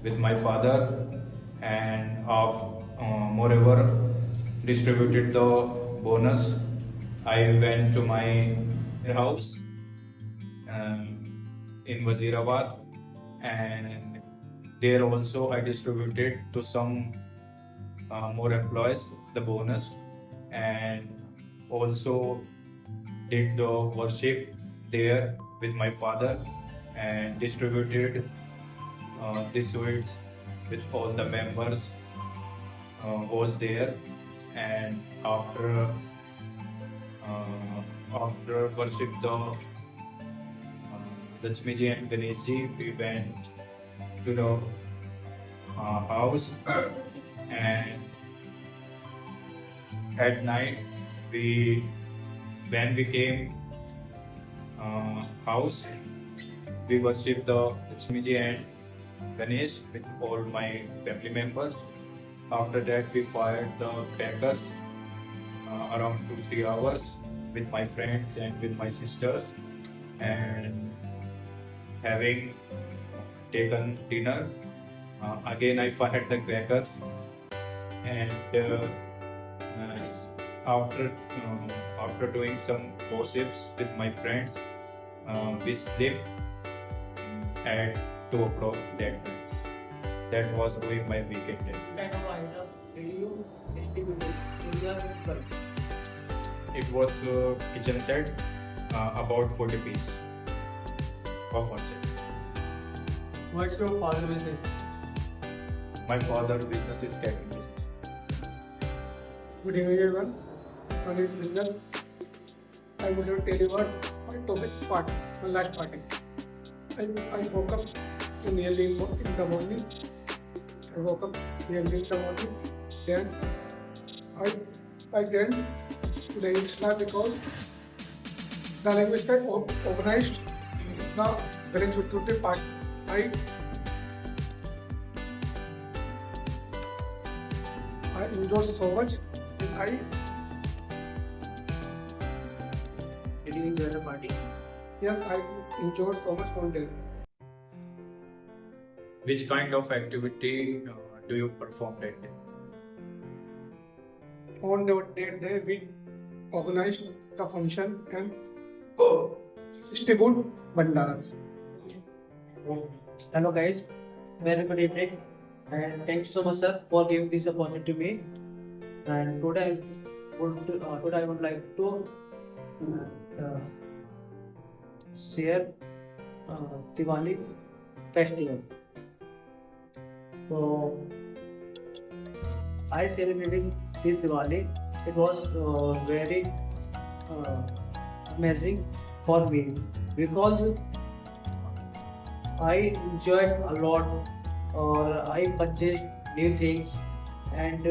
with my father, and moreover distributed the bonus. I went to my house in Wazirabad, and there also I distributed to some more employees the bonus, and also did the worship there with my father, and distributed the sweets with all the members was there. And after worship the Lakshmi ji and Ganesh ji, we went to the house, and at night we when we came house, we worship the Lakshmi ji and Ganesh with all my family members. After that, we fired the crackers around 2-3 hours with my friends and with my sisters, and having taken dinner, again I fired the crackers, and after doing some gossips with my friends, we slept at 2 o'clock that night. That was during my weekend day. What kind of item did you distribute in your work? It was a kitchen set, about 40 pieces of one set. What's your father business? My father's business is catering business. Good evening everyone. My name is Vijay. I would like to tell you about my topic part, my last party. I woke up nearly in the morning. I woke up nearly in the morning. Then I went to the Insta because the LanguageSky organized the Ganesh Chaturthi party. I enjoyed so much. And Did you enjoy the party? yes, I enjoyed so much on there. Which kind of activity do you perform that day? On that day, we organized the function and distribute bandaras. Hello guys, very good evening, and thank you so much sir for giving this opportunity to me. And today I would like to uh, share Diwali festival. So I celebrated this Diwali. It was very amazing for me because I enjoyed a lot, or I purchased new things, and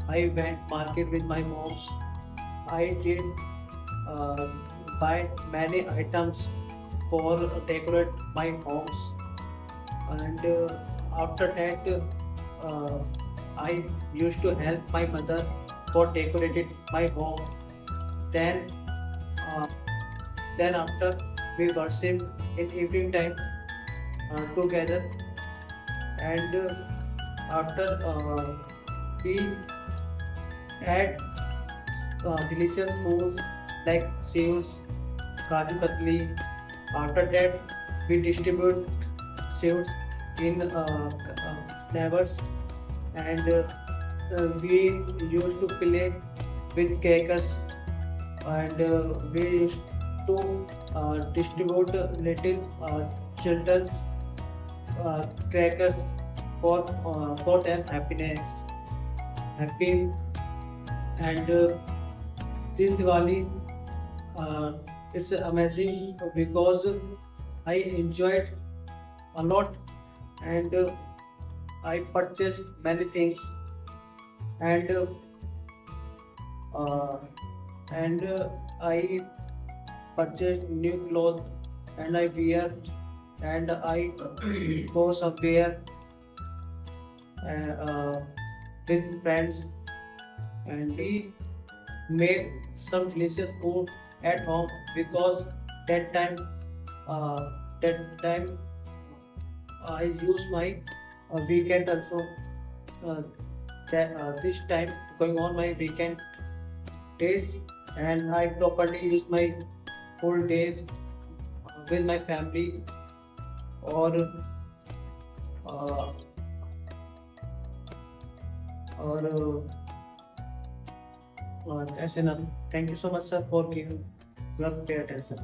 I went market with my moms. I did buy many items for decorate my homes, and after that I used to help my mother for decorated my home. Then uh, then after we worship in evening time together, and after we had delicious foods like sews, kaju katli. After that, we distribute seeds in neighbors, and we used to play with crackers, and we used to distribute little children's crackers for them happy. And this Diwali, it's amazing because I enjoyed a lot, and I purchased many things, and I purchased new clothes, and I wear, and I go somewhere uh, with friends, and we made some delicious food at home because that time I use my weekend also. Uh, this time going on my weekend days, and I properly use my whole days with my family or uh, or that's enough. Thank you so much, sir, for giving your pay attention.